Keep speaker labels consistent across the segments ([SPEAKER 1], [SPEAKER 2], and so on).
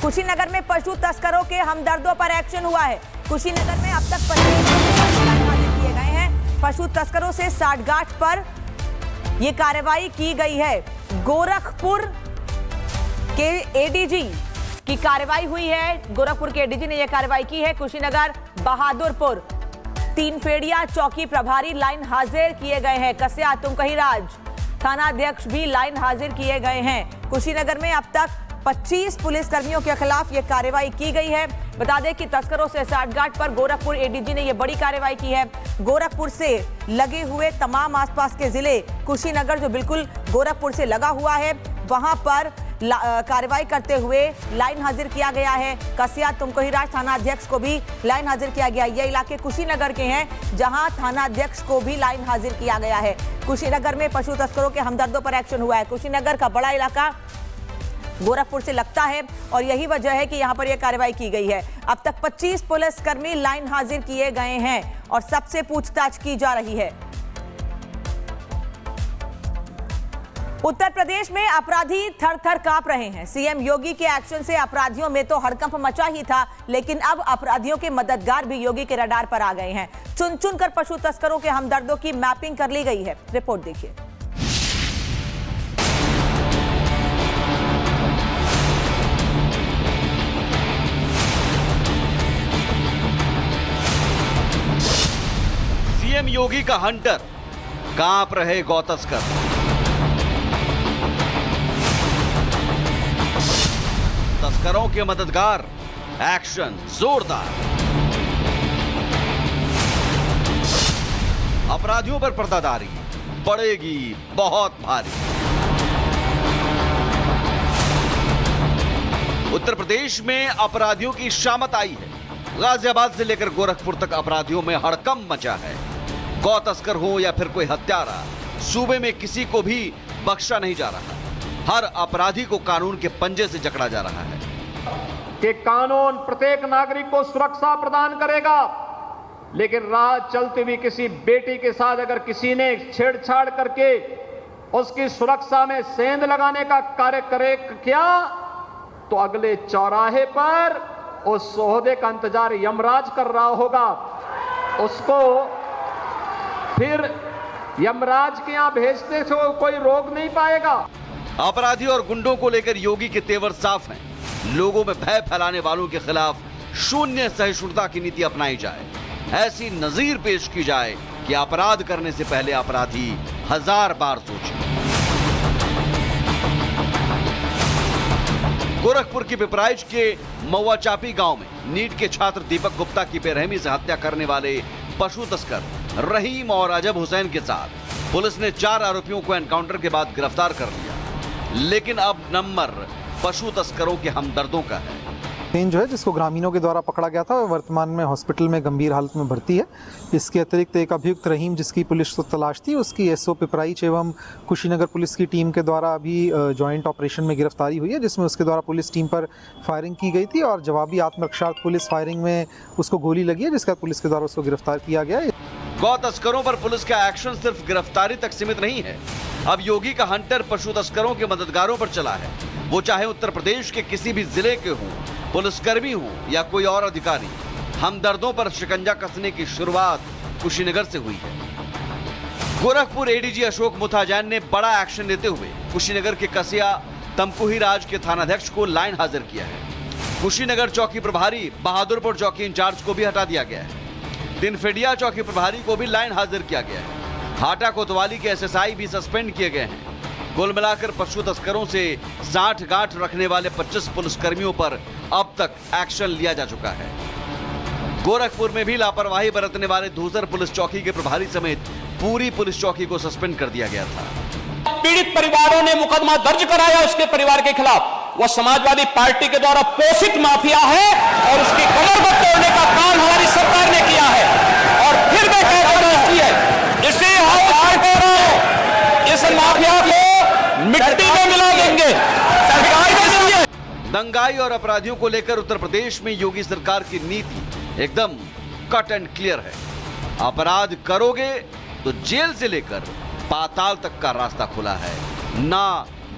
[SPEAKER 1] कुशीनगर में पशु तस्करों के हमदर्दों पर एक्शन हुआ है। कुशीनगर में अब तक 25 किए गए हैं। पशु तस्करों से साठगांठ पर यह कार्रवाई की गई है। गोरखपुर के एडीजी की कार्रवाई हुई है। गोरखपुर के एडीजी ने यह कार्रवाई की है। कुशीनगर बहादुरपुर तीनफेड़िया चौकी प्रभारी लाइन हाजिर किए गए हैं। कस्या तुमकहीराज थानाध्यक्ष भी लाइन हाजिर किए गए हैं। कुशीनगर में अब तक 25 पुलिसकर्मियों के खिलाफ यह कार्रवाई की गई है। बता दें कि तस्करों से साठगांठ पर गोरखपुर एडीजी ने यह बड़ी कार्रवाई की है। गोरखपुर से लगे हुए तमाम आसपास के जिले, कुशीनगर जो बिल्कुल गोरखपुर से लगा हुआ है, वहां पर कार्रवाई करते हुए लाइन हाजिर किया गया है। कस्या तुमकहीराज थानाध्यक्ष को भी लाइन हाजिर किया गया। ये इलाके कुशीनगर के हैं जहां थानाध्यक्ष को भी लाइन हाजिर किया गया है। कुशीनगर में पशु तस्करों के हमदर्दों पर एक्शन हुआ है। कुशीनगर का बड़ा इलाका गोरखपुर से लगता है और यही वजह है कि यहां पर यह कार्रवाई की गई है। अब तक 25 पुलिसकर्मी लाइन हाजिर किए गए हैं और सबसे पूछताछ की जा रही है। उत्तर प्रदेश में अपराधी थर थर कांप रहे हैं। सीएम योगी के एक्शन से अपराधियों में तो हड़कंप मचा ही था, लेकिन अब अपराधियों के मददगार भी योगी के रडार पर आ गए हैं। चुन चुन कर पशु तस्करों के हमदर्दों की मैपिंग कर ली गई है। रिपोर्ट देखिए।
[SPEAKER 2] सीएम योगी का हंटर, कांप रहे गौ तस्कर। तस्करों के मददगार, एक्शन जोरदार। अपराधियों पर पर्दादारी पड़ेगी बहुत भारी। उत्तर प्रदेश में अपराधियों की शामत आई है। गाजियाबाद से लेकर गोरखपुर तक अपराधियों में हड़कंप मचा है। गौ तस्कर हो या फिर कोई हत्यारा, सूबे में किसी को भी बख्शा नहीं जा रहा। हर अपराधी को कानून के पंजे से जकड़ा जा रहा है
[SPEAKER 3] कि कानून प्रत्येक नागरिक को सुरक्षा प्रदान करेगा, लेकिन राह चलती हुई किसी बेटी के साथ अगर किसी ने छेड़छाड़ करके उसकी सुरक्षा में सेंध लगाने का कार्य करे किया तो अगले चौराहे पर उस सोहदे का इंतजार यमराज कर रहा होगा। उसको फिर यमराज के यहां भेजते से कोई रोक नहीं पाएगा।
[SPEAKER 2] अपराधी और गुंडों को लेकर योगी के तेवर साफ हैं। लोगों में भय फैलाने वालों के खिलाफ शून्य सहिष्णुता की नीति अपनाई जाए। ऐसी नजीर पेश की जाए कि अपराध करने से पहले अपराधी 1000 बार सोचे। गोरखपुर के पिपराइच के मऊआ चापी गांव में नीट के छात्र दीपक गुप्ता की बेरहमी से हत्या करने वाले पशु तस्कर रहीम और अजब हुसैन के साथ पुलिस ने 4 आरोपियों को एनकाउंटर के बाद गिरफ्तार कर लिया। लेकिन अब नंबर पशु तस्करों के हमदर्दों का है।
[SPEAKER 4] जो है जिसको ग्रामीणों के द्वारा पकड़ा गया था, वर्तमान में हॉस्पिटल में गंभीर हालत में भर्ती है। इसके अतिरिक्त एक अभियुक्त रहीम, जिसकी पुलिस को तलाश थी, उसकी एसओ पिपराइच एवं कुशीनगर पुलिस की टीम के द्वारा अभी जॉइंट ऑपरेशन में गिरफ्तारी हुई है, जिसमें उसके द्वारा पुलिस टीम पर फायरिंग की गई थी और जवाबी आत्मरक्षार्थ पुलिस फायरिंग में उसको गोली लगी है, जिसके बाद पुलिस के द्वारा उसको गिरफ्तार किया गया है।
[SPEAKER 2] गौ तस्करों पर पुलिस का एक्शन सिर्फ गिरफ्तारी तक सीमित नहीं है। अब योगी का हंटर पशु तस्करों के मददगारों पर चला है। वो चाहे उत्तर प्रदेश के किसी भी जिले के हों, पुलिसकर्मी हो या कोई और अधिकारी, हमदर्दों पर शिकंजा कसने की शुरुआत कुशीनगर से हुई है। गोरखपुर एडीजी अशोक मुथा जैन ने बड़ा एक्शन लेते हुए कुशीनगर के कस्या तुमकहीराज के थानाध्यक्ष को लाइन हाजिर किया है। कुशीनगर चौकी प्रभारी बहादुरपुर चौकी इंचार्ज को भी हटा दिया गया है। तीनफेड़िया चौकी प्रभारी को भी लाइन हाजिर किया गया है। हाटा कोतवाली के एसएसआई भी सस्पेंड किए गए हैं। कुल मिलाकर पशु तस्करों से साठगांठ रखने वाले 25 पुलिसकर्मियों पर अब तक एक्शन लिया जा चुका है। गोरखपुर में भी लापरवाही बरतने वाले धूसर पुलिस चौकी के प्रभारी समेत पूरी पुलिस चौकी को सस्पेंड कर दिया गया था।
[SPEAKER 5] पीड़ित परिवारों ने मुकदमा दर्ज कराया उसके परिवार के खिलाफ। वह समाजवादी पार्टी के द्वारा पोषित माफिया है और उसकी कमर पर तोड़ने का काम हमारी सरकार ने किया है। और फिर मैं कहता हूं इसे इस माफिया को मिट्टी में मिला देंगे।
[SPEAKER 2] दंगाई और अपराधियों को लेकर उत्तर प्रदेश में योगी सरकार की नीति एकदम कट एंड क्लियर है। अपराध करोगे तो जेल से लेकर पाताल तक का रास्ता खुला है। ना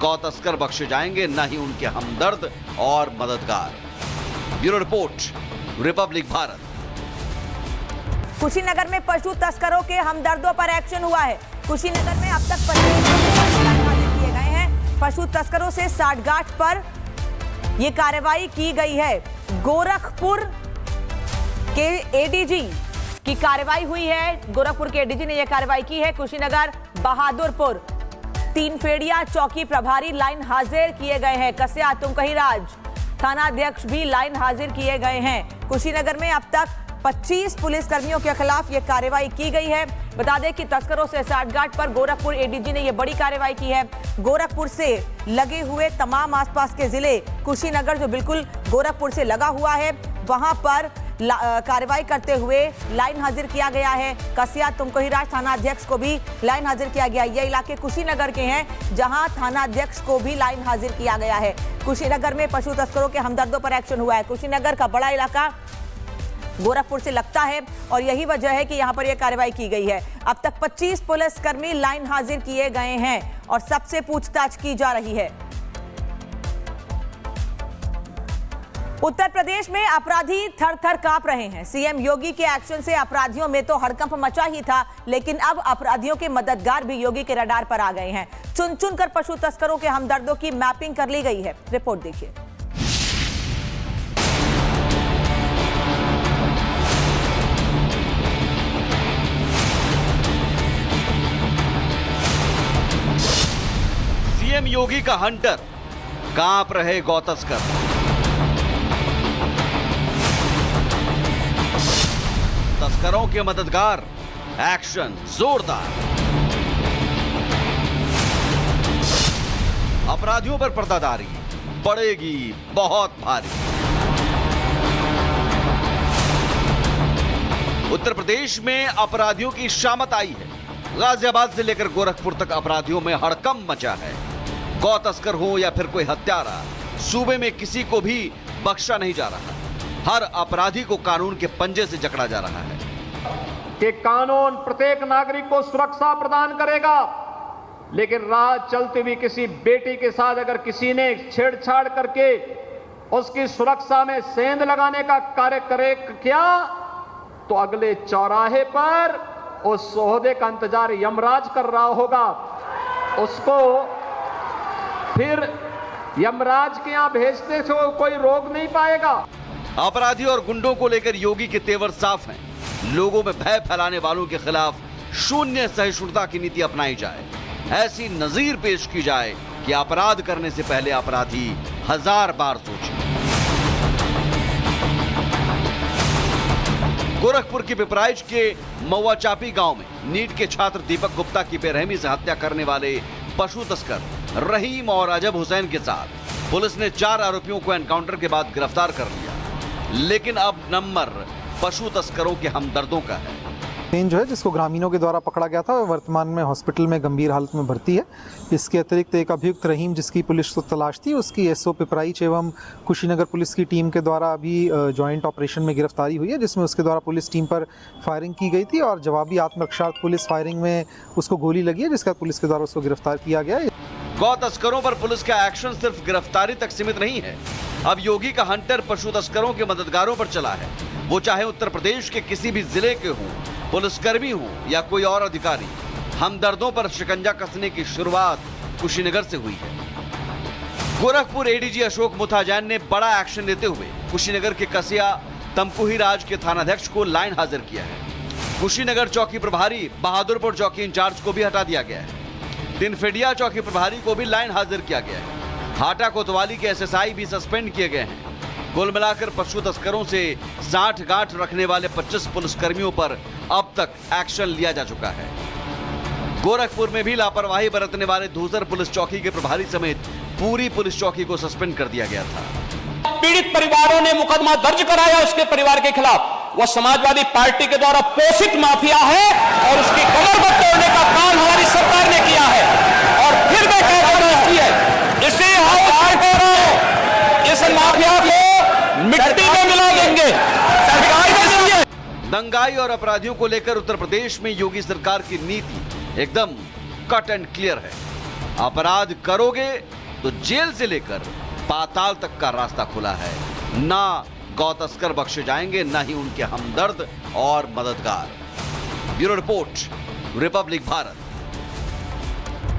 [SPEAKER 2] गौ तस्कर बख्शे जाएंगे, न ही उनके हमदर्द और मददगार। Bureau report, Republic Bharat.
[SPEAKER 1] Kushinagar में पशु तस्करों के हमदर्दों पर एक्शन हुआ है। कुशीनगर में अब तक 25 किए गए हैं। पशु तस्करों से साठगांठ पर यह कार्रवाई की गई है। गोरखपुर के एडीजी की कार्रवाई हुई है। गोरखपुर के एडीजी ने यह कार्रवाई की है। कुशीनगर बहादुरपुर तीनफेड़िया चौकी प्रभारी लाइन हाजिर किए गए हैं। कस्या तुमकहीराज थानाध्यक्ष भी लाइन हाजिर किए गए हैं। कुशीनगर में अब तक 25 पुलिस कर्मियों के खिलाफ यह कार्रवाई की गई है। बता दें कि तस्करों से साठगांठ पर गोरखपुर एडीजी ने यह बड़ी कार्रवाई की है। गोरखपुर से लगे हुए तमाम आसपास के जिले, कुशीनगर जो बिल्कुल गोरखपुर से लगा हुआ है, वहां पर कार्रवाई करते हुए लाइन हाजिर किया गया है। कस्या तुमकहीराज थानाध्यक्ष को भी लाइन हाजिर किया गया। ये इलाके कुशीनगर के हैं, जहां थानाध्यक्ष को भी लाइन हाजिर किया गया है। कुशीनगर में पशु तस्करों के हमदर्दों पर एक्शन हुआ है। कुशीनगर का बड़ा इलाका गोरखपुर से लगता है और यही वजह है कि यहां पर यह कार्रवाई की गई है। अब तक 25 पुलिसकर्मी लाइन हाजिर किए गए हैं और सबसे पूछताछ की जा रही है। उत्तर प्रदेश में अपराधी थर-थर कांप रहे हैं। सीएम योगी के एक्शन से अपराधियों में तो हड़कंप मचा ही था, लेकिन अब अपराधियों के मददगार भी योगी के रडार पर आ गए हैं। चुन-चुन कर पशु तस्करों के हमदर्दों की मैपिंग कर ली गई है। रिपोर्ट देखिए।
[SPEAKER 2] सीएम योगी का हंटर, कांप रहे गौ तस्कर। तस्करों के मददगार, एक्शन जोरदार। अपराधियों पर पर्दादारी पड़ेगी बहुत भारी। उत्तर प्रदेश में अपराधियों की शामत आई है। गाजियाबाद से लेकर गोरखपुर तक अपराधियों में हड़कंप मचा है। गौ तस्कर हो या फिर कोई हत्यारा, सूबे में किसी को भी बख्शा नहीं जा रहा। हर अपराधी को कानून के पंजे से जकड़ा जा रहा है।
[SPEAKER 3] कि कानून प्रत्येक नागरिक को सुरक्षा प्रदान करेगा, लेकिन राह चलती हुई किसी बेटी के साथ अगर किसी ने छेड़छाड़ करके उसकी सुरक्षा में सेंध लगाने का कार्य करे क्या, तो अगले चौराहे पर उस ओहदे का इंतजार यमराज कर रहा होगा। उसको फिर यमराज के यहां भेजते से कोई रोक नहीं पाएगा।
[SPEAKER 2] अपराधी और गुंडों को लेकर योगी के तेवर साफ हैं। लोगों में भय फैलाने वालों के खिलाफ शून्य सहिष्णुता की नीति अपनाई जाए। ऐसी नजीर पेश की जाए कि अपराध करने से पहले अपराधी 1000 बार सोचे। गोरखपुर के पिपराइच के महुआ चापी गांव में नीट के छात्र दीपक गुप्ता की बेरहमी से हत्या करने वाले पशु तस्कर रहीम और अजब हुसैन के साथ पुलिस ने 4 आरोपियों को एनकाउंटर के बाद गिरफ्तार कर लिया। लेकिन अब नंबर पशु तस्करों के हमदर्दों का है।
[SPEAKER 4] जो है जिसको ग्रामीणों के द्वारा पकड़ा गया था, वर्तमान में हॉस्पिटल में गंभीर हालत में भर्ती है। इसके अतिरिक्त एक अभियुक्त रहीम, जिसकी पुलिस को तलाश थी, उसकी एसओ पिपराइच एवं कुशीनगर पुलिस की टीम के द्वारा अभी जॉइंट ऑपरेशन में गिरफ्तारी हुई है, जिसमें उसके द्वारा पुलिस टीम पर फायरिंग की गई थी और जवाबी आत्मरक्षार्थ पुलिस फायरिंग में उसको गोली लगी है, जिसका पुलिस के द्वारा उसको गिरफ्तार किया गया है।
[SPEAKER 2] गौ तस्करों पर पुलिस का एक्शन सिर्फ गिरफ्तारी तक सीमित नहीं है। अब योगी का हंटर पशु तस्करों के मददगारों पर चला है। वो चाहे उत्तर प्रदेश के किसी भी जिले के हों, पुलिसकर्मी हों या कोई और अधिकारी, हमदर्दों पर शिकंजा कसने की शुरुआत कुशीनगर से हुई है। गोरखपुर एडीजी अशोक मुथाजैन ने बड़ा एक्शन लेते हुए कुशीनगर के कसिया तमकुहीराज के थानाध्यक्ष को लाइन हाजिर किया है। कुशीनगर चौकी प्रभारी बहादुरपुर चौकी इंचार्ज को भी हटा दिया गया है। तीनफेड़िया चौकी प्रभारी को भी लाइन हाजिर किया गया है। हाटा कोतवाली के एसएसआई भी सस्पेंड किए गए हैं। कुल मिलाकर पशु तस्करों से साठगांठ रखने वाले 25 पुलिसकर्मियों पर अब तक एक्शन लिया जा चुका है। गोरखपुर में भी लापरवाही बरतने वाले धूसर पुलिस चौकी के प्रभारी समेत पूरी पुलिस चौकी को सस्पेंड कर दिया गया था।
[SPEAKER 5] पीड़ित परिवारों ने मुकदमा दर्ज कराया उसके परिवार के खिलाफ। वह समाजवादी पार्टी के द्वारा पोषित माफिया है और उसकी कमर बट तोड़ने का काम हमारी सरकार ने किया है। और फिर मैं कहता हूं की है, इसे इस माफिया को मिट्टी में मिला देंगे, सरकार देंगे।
[SPEAKER 2] दंगाई और अपराधियों को लेकर उत्तर प्रदेश में योगी सरकार की नीति एकदम कट एंड क्लियर है। अपराध करोगे तो जेल से लेकर पाताल तक का रास्ता खुला है। ना गौ तस्कर बख्शे जाएंगे, ना ही उनके हमदर्द और मददगार। Bureau report, Republic Bharat.